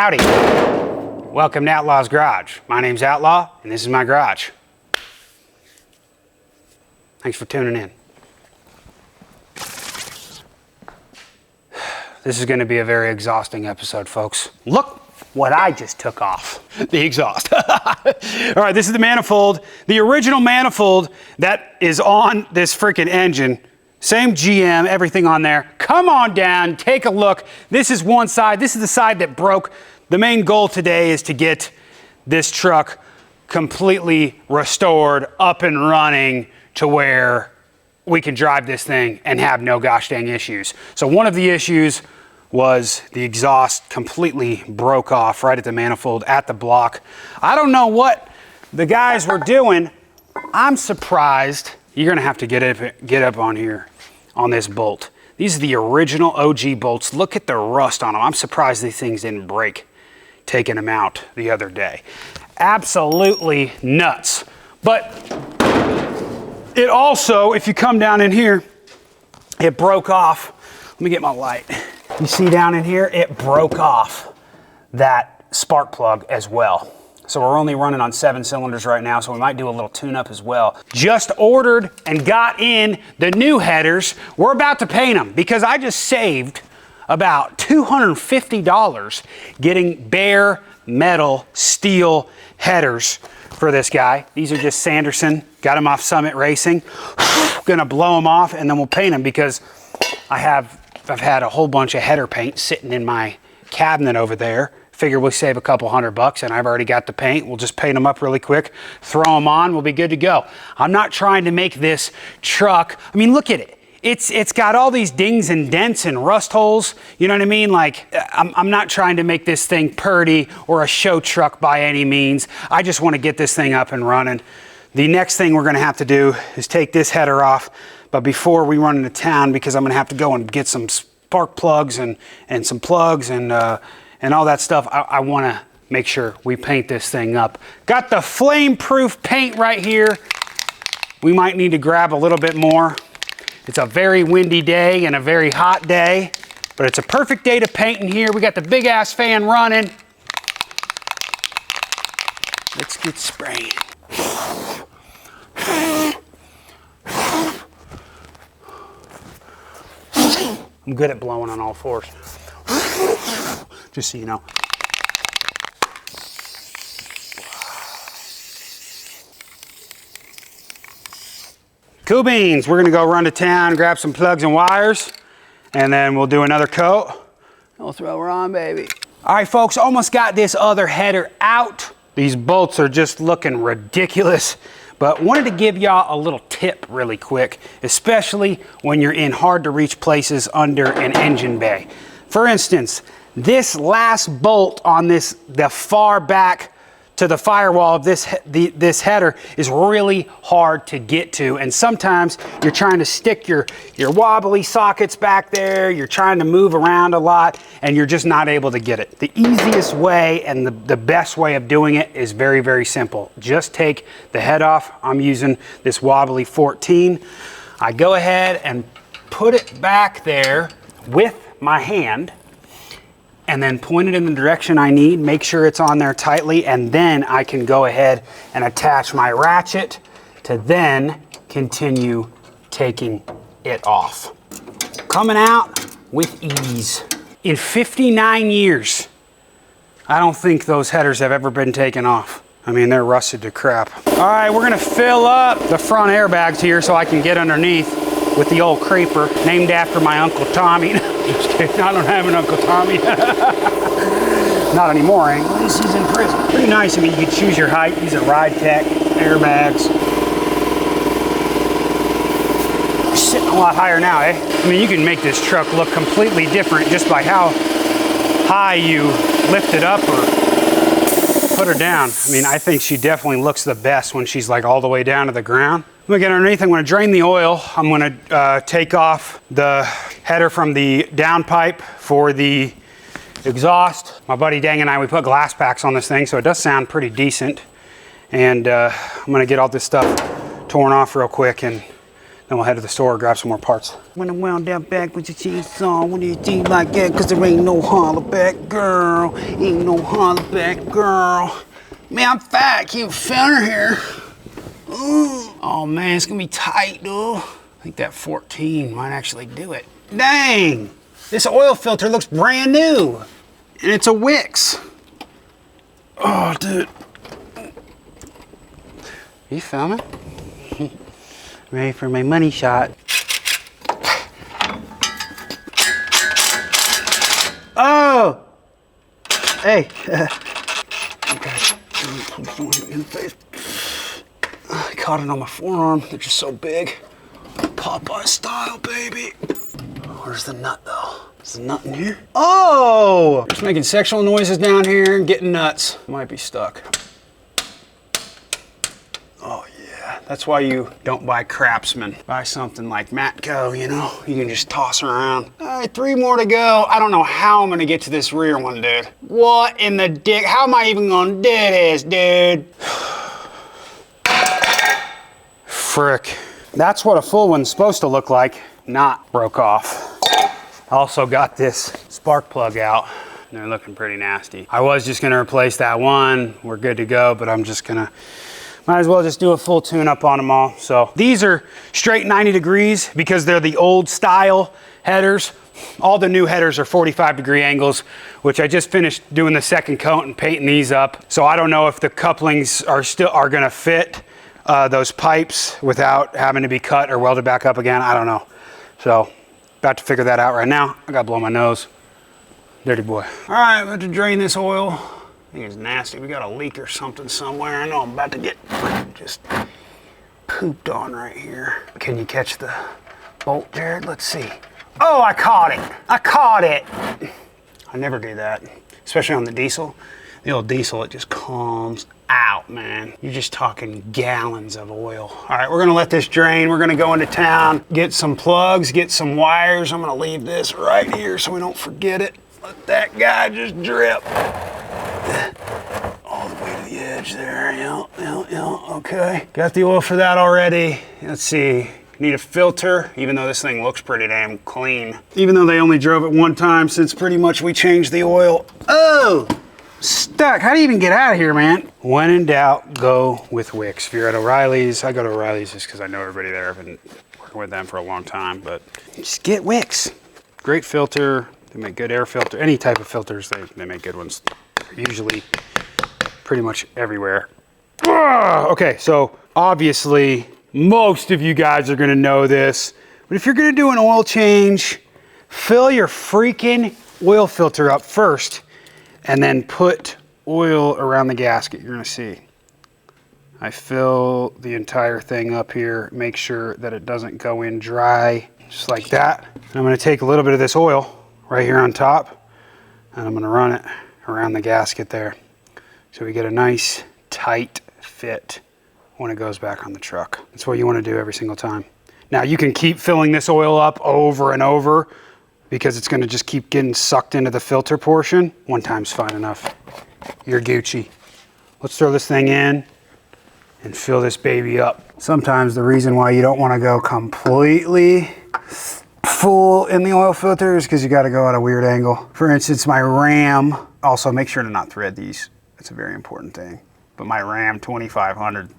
Howdy. Welcome to Outlaw's Garage. My name's Outlaw, and this is my garage. Thanks for tuning in. This is going to be a very exhausting episode, folks. Look what I just took off. The exhaust. All right, this is the manifold. The original manifold that is on this freaking engine. Same GM, everything on there. Come on down, take a look. This is one side. This is the side that broke. The main goal today is to get this truck completely restored, up and running to where we can drive this thing and have no gosh dang issues. So one of the issues was the exhaust completely broke off right at the manifold at the block. I don't know what the guys were doing. I'm surprised. You're gonna have to get up on here on this bolt. These are the original OG bolts. Look at the rust on them. I'm surprised these things didn't break taking them out the other day. Absolutely nuts. But it also, if you come down in here, it broke off. Let me get my light. You see down in here, it broke off that spark plug as well. So we're only running on 7 cylinders right now, so we might do a little tune-up as well. Just ordered and got in the new headers. We're about to paint them because I just saved about $250 getting bare metal steel headers for this guy. These are just Sanderson. Got them off Summit Racing. Gonna blow them off and then we'll paint them because I've had a whole bunch of header paint sitting in my cabinet over there. Figure we'll save a couple $100 and I've already got the paint. We'll just paint them up really quick, throw them on, we'll be good to go. I'm not trying to make this truck, I mean, look at it. It's got all these dings and dents and rust holes. You know what I mean? Like, I'm not trying to make this thing purty or a show truck by any means. I just want to get this thing up and running. The next thing we're going to have to do is take this header off. But before we run into town, because I'm going to have to go and get some spark plugs and some plugs and all that stuff, I want to make sure we paint this thing up. Got the flame-proof paint right here. We might need to grab a little bit more. It's a very windy day and a very hot day, but it's a perfect day to paint in here. We got the big-ass fan running. Let's get spraying. I'm good at blowing on all fours. Just so you know. Cool beans. We're gonna go run to town, grab some plugs and wires, and then we'll do another coat. And we'll throw her on, baby. All right, folks, almost got this other header out. These bolts are just looking ridiculous, but wanted to give y'all a little tip really quick, especially when you're in hard to reach places under an engine bay. For instance, this last bolt on the far back to the firewall of this header is really hard to get to, and sometimes you're trying to stick your wobbly sockets back there, you're trying to move around a lot, and you're just not able to get it. The easiest way and the best way of doing it is very, very simple. Just take the head off. I'm using this wobbly 14. I go ahead and put it back there with my hand, and then point it in the direction I need, make sure it's on there tightly, and then I can go ahead and attach my ratchet to then continue taking it off. Coming out with ease. In 59 years, I don't think those headers have ever been taken off. I mean, they're rusted to crap. All right, we're gonna fill up the front airbags here so I can get underneath with the old creeper, named after my Uncle Tommy. Just kidding, I don't have an Uncle Tommy. Not anymore, at least he's in prison. Pretty nice, I mean, you can choose your height. These are Ride Tech airbags. We're sitting a lot higher now, eh? I mean, you can make this truck look completely different just by how high you lift it up or put her down. I mean, I think she definitely looks the best when she's like all the way down to the ground. I'm gonna get underneath, I'm gonna drain the oil. I'm gonna take off the header from the downpipe for the exhaust. My buddy Dang and I, we put glass packs on this thing, so it does sound pretty decent. And I'm gonna get all this stuff torn off real quick and Then we'll head to the store, grab some more parts. When I wound that back with your chainsaw, when you do like that, cause there ain't no holler back girl. Ain't no holler back girl. Man, I'm fat, keep feeling here. Ooh. Oh man, it's gonna be tight, dude. I think that 14 might actually do it. Dang, this oil filter looks brand new. And it's a Wix. Oh, dude. You filming? Ready for my money shot. Oh! Hey. Okay. Don't hit me in the face. I caught it on my forearm. They're just so big. Popeye style, baby. Where's the nut, though? Is the nut in here? Oh! Just making sexual noises down here and getting nuts. Might be stuck. Oh, yeah. That's why you don't buy Craftsman. Buy something like Matco, you know? You can just toss around. All right, 3 more to go. I don't know how I'm gonna get to this rear one, dude. What in the dick? How am I even gonna do this, dude? Frick. That's what a full one's supposed to look like. Not broke off. I also got this spark plug out. They're looking pretty nasty. I was just gonna replace that one. We're good to go, but I'm just gonna, might as well just do a full tune-up on them all. So these are straight 90 degrees because they're the old style headers. All the new headers are 45-degree angles, which I just finished doing the second coat and painting these up. So I don't know if the couplings are gonna fit those pipes without having to be cut or welded back up again. I don't know. So about to figure that out right now. I gotta blow my nose. Dirty boy. All right, about to drain this oil. I think it's nasty. We got a leak or something somewhere. I know I'm about to get just pooped on right here. Can you catch the bolt, Jared? Let's see. Oh, I caught it. I caught it. I never do that, especially on the diesel. The old diesel, it just calms out, man. You're just talking gallons of oil. All right, we're gonna let this drain. We're gonna go into town, get some plugs, get some wires. I'm gonna leave this right here so we don't forget it. Let that guy just drip. All the way to the edge there, yeah, okay. Got the oil for that already. Let's see, need a filter, even though this thing looks pretty damn clean. Even though they only drove it one time since pretty much we changed the oil. Oh! Stuck. How do you even get out of here, man? When in doubt, go with Wix. If you're at O'Reilly's, I go to O'Reilly's just because I know everybody there. I've been working with them for a long time, but just get Wix. Great filter. They make good air filter. Any type of filters, they make good ones. Usually pretty much everywhere. Okay, so obviously most of you guys are gonna know this, but if you're gonna do an oil change, fill your freaking oil filter up first and then put oil around the gasket. You're gonna see. I fill the entire thing up here, make sure that it doesn't go in dry, just like that. And I'm gonna take a little bit of this oil right here on top, and I'm gonna run it around the gasket there. So we get a nice tight fit when it goes back on the truck. That's what you wanna do every single time. Now you can keep filling this oil up over and over because it's gonna just keep getting sucked into the filter portion. One time's fine enough. You're Gucci. Let's throw this thing in and fill this baby up. Sometimes the reason why you don't wanna go completely full in the oil filter is because you gotta go at a weird angle. For instance, my Ram, also make sure to not thread these. That's a very important thing. But my Ram 2500,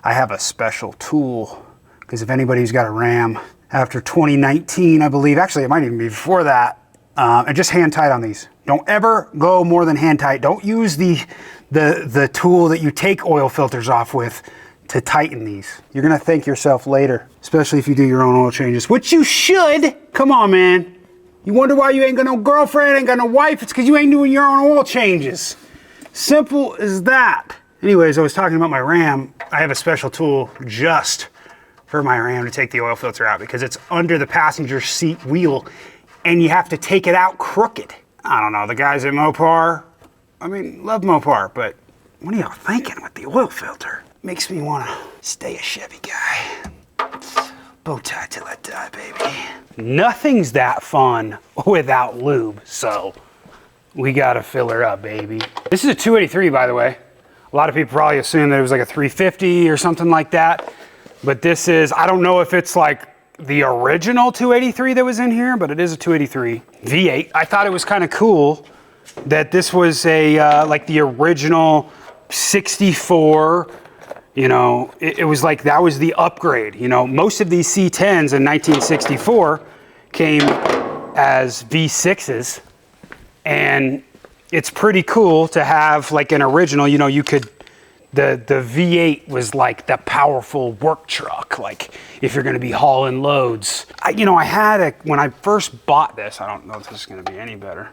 I have a special tool because if anybody's got a Ram, after 2019, I believe, actually it might even be before that, and just hand tight on these. Don't ever go more than hand tight. Don't use the tool that you take oil filters off with to tighten these. You're gonna thank yourself later, especially if you do your own oil changes, which you should. Come on, man. You wonder why you ain't got no girlfriend, ain't got no wife? It's because you ain't doing your own oil changes. Simple as that. Anyways, I was talking about my Ram. I have a special tool just for my Ram to take the oil filter out because it's under the passenger seat wheel and you have to take it out crooked. I don't know, the guys at Mopar, I mean, love Mopar, but what are y'all thinking with the oil filter? Makes me wanna stay a Chevy guy. Bow tie till I die, baby. Nothing's that fun without lube, so we gotta fill her up, baby. This is a 283, by the way. A lot of people probably assume that it was like a 350 or something like that. But this is, I don't know if it's like the original 283 that was in here, but it is a 283 V8. I thought it was kind of cool that this was a like the original 64. You know, it was like that was the upgrade. You know, most of these C10s in 1964 came as V6s, and it's pretty cool to have like an original. You know, you could, the V8 was like the powerful work truck, like if you're going to be hauling loads. You know, I had when I first bought this, I don't know if this is going to be any better,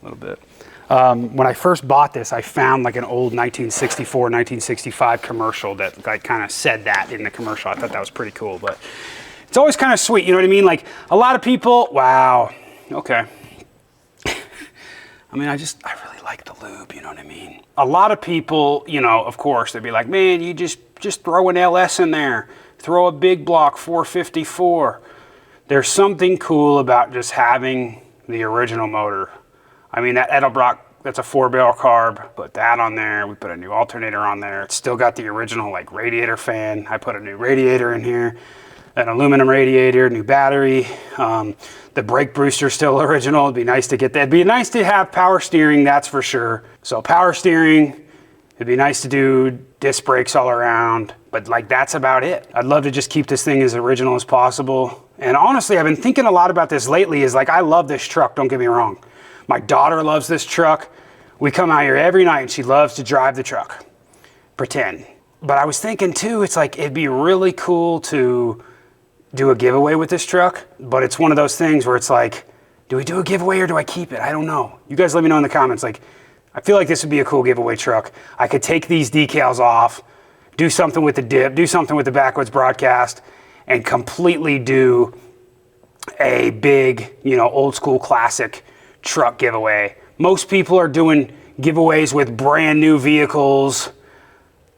a little bit. When I first bought this, I found like an old 1964, 1965 commercial that like kind of said that in the commercial. I thought that was pretty cool, but it's always kind of sweet. You know what I mean? Like a lot of people, wow. Okay. I mean, I really like the lube, you know what I mean? A lot of people, you know, of course, they'd be like, man, you just throw an LS in there. Throw a big block 454. There's something cool about just having the original motor. I mean, that Edelbrock, that's a 4-barrel carb. Put that on there. We put a new alternator on there. It's still got the original like radiator fan. I put a new radiator in here, an aluminum radiator, new battery. The brake booster's still original. It'd be nice to get that. It'd be nice to have power steering, that's for sure. So power steering, it'd be nice to do disc brakes all around, but like that's about it. I'd love to just keep this thing as original as possible. And honestly, I've been thinking a lot about this lately. Is like, I love this truck, don't get me wrong. My daughter loves this truck. We come out here every night and she loves to drive the truck. Pretend. But I was thinking too, it's like, it'd be really cool to do a giveaway with this truck. But it's one of those things where it's like, do we do a giveaway or do I keep it? I don't know. You guys let me know in the comments. Like, I feel like this would be a cool giveaway truck. I could take these decals off, do something with the dip, do something with the Backwoods Broadcast, and completely do a big, you know, old school classic truck giveaway. Most people are doing giveaways with brand new vehicles.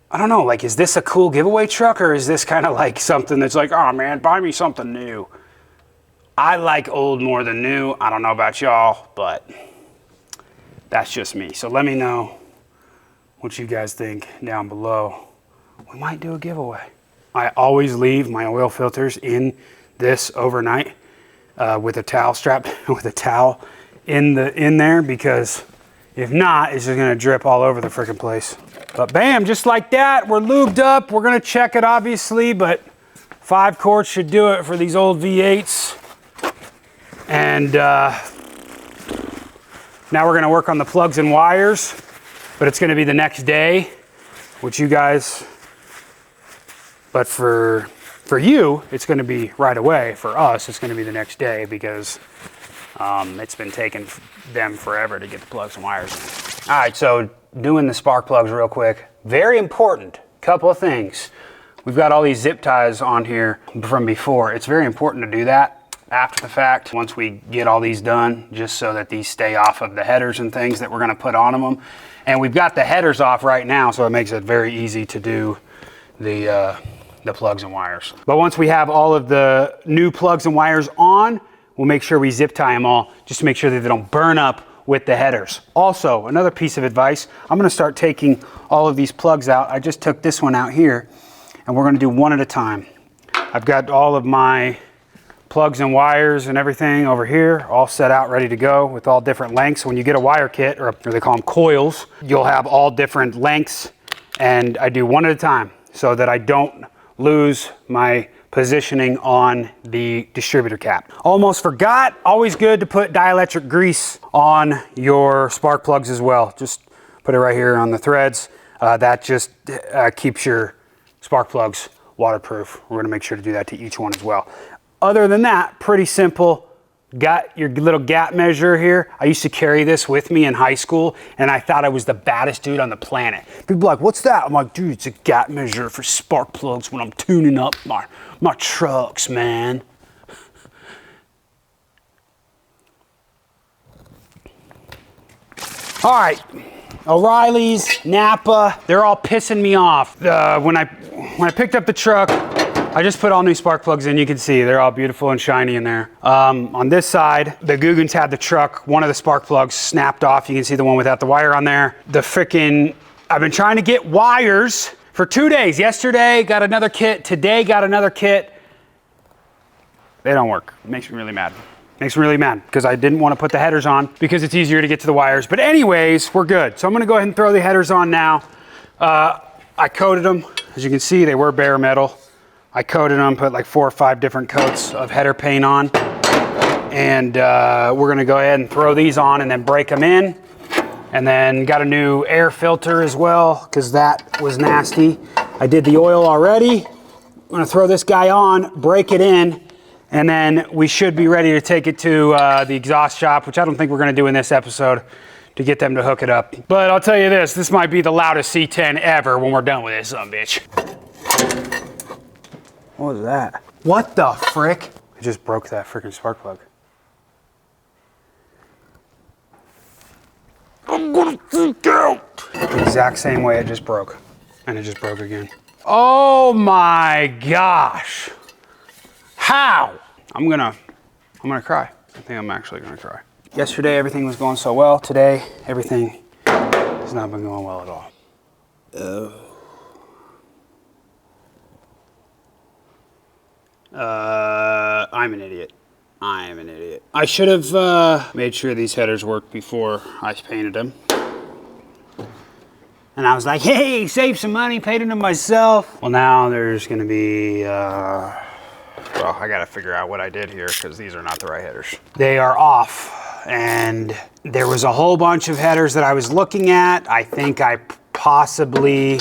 I don't know, like, is this a cool giveaway truck, or is this kind of like something that's like, oh man, buy me something new? I like old more than new. I don't know about y'all, but that's just me. So let me know what you guys think down below. We might do a giveaway. I always leave my oil filters in this overnight with a towel strapped with a towel in there, because if not, it's just gonna drip all over the freaking place. But bam, just like that, we're lubed up. We're gonna check it obviously, but 5 quarts should do it for these old V8s. And now we're gonna work on the plugs and wires, but it's gonna be the next day, which you guys, but for you, it's gonna be right away. For us, it's gonna be the next day, because it's been taking them forever to get the plugs and wires in. All right, so doing the spark plugs real quick. Very important, couple of things. We've got all these zip ties on here from before. It's very important to do that after the fact, once we get all these done, just so that these stay off of the headers and things that we're gonna put on them. And we've got the headers off right now, so it makes it very easy to do the plugs and wires. But once we have all of the new plugs and wires on, we'll make sure we zip tie them all, just to make sure that they don't burn up with the headers. Also, another piece of advice, I'm gonna start taking all of these plugs out. I just took this one out here, and we're gonna do one at a time. I've got all of my plugs and wires and everything over here, all set out, ready to go with all different lengths. When you get a wire kit, or they call them coils, you'll have all different lengths, and I do one at a time so that I don't lose my positioning on the distributor cap. Almost forgot, always good to put dielectric grease on your spark plugs as well. Just put it right here on the threads. That just keeps your spark plugs waterproof. We're gonna make sure to do that to each one as well. Other than that, pretty simple. Got your little gap measure here. I used to carry this with me in high school, and I thought I was the baddest dude on the planet. People are like, what's that? I'm like, dude, it's a gap measure for spark plugs when I'm tuning up my trucks, man. All right, O'Reilly's, Napa, they're all pissing me off. When I picked up the truck, I just put all new spark plugs in. You can see they're all beautiful and shiny in there. On this side, the Googans had the truck, one of the spark plugs snapped off. You can see the one without the wire on there. I've been trying to get wires for 2 days. Yesterday got another kit, today got another kit. They don't work. It makes me really mad. Makes me really mad because I didn't want to put the headers on because it's easier to get to the wires. But anyways, we're good. So I'm gonna go ahead and throw the headers on now. I coated them. As you can see, they were bare metal. I coated them, put like 4 or 5 different coats of header paint on. And we're gonna go ahead and throw these on and then break them in. And then got a new air filter as well because that was nasty. I did the oil already. I'm gonna throw this guy on, break it in, and then we should be ready to take it to the exhaust shop, which I don't think we're gonna do in this episode to get them to hook it up. But I'll tell you this might be the loudest C10 ever when we're done with this son bitch. What was that? What the frick? I just broke that freaking spark plug. I'm gonna freak out. The exact same way it just broke. And it just broke again. Oh my gosh. How? I'm gonna cry. I think I'm actually gonna cry. Yesterday everything was going so well. Today everything has not been going well at all. I'm an idiot. I am an idiot. I should have made sure these headers worked before I painted them. And I was like, hey, save some money, painted them myself. Well, now there's gonna be, well, I gotta figure out what I did here because these are not the right headers. They are off. And there was a whole bunch of headers that I was looking at. I think I possibly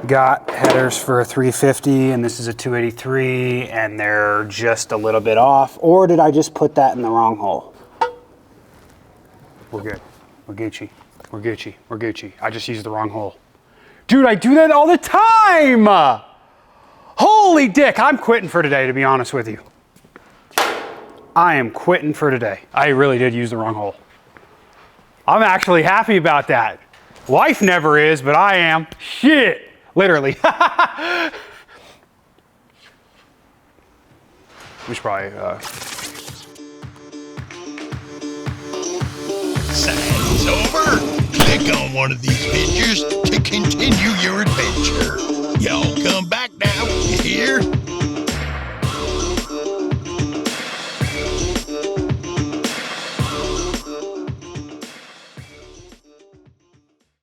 got headers for a 350 and this is a 283 and they're just a little bit off. Or did I just put that in the wrong hole? We're good. We're Gucci. We're Gucci. We're Gucci. I just used the wrong hole. Dude, I do that all the time. Holy dick. I'm quitting for today, to be honest with you. I am quitting for today. I really did use the wrong hole. I'm actually happy about that. Wife never is, but I am. Shit. Literally. We should probably, Session's over. Click on one of these pictures to continue your adventure.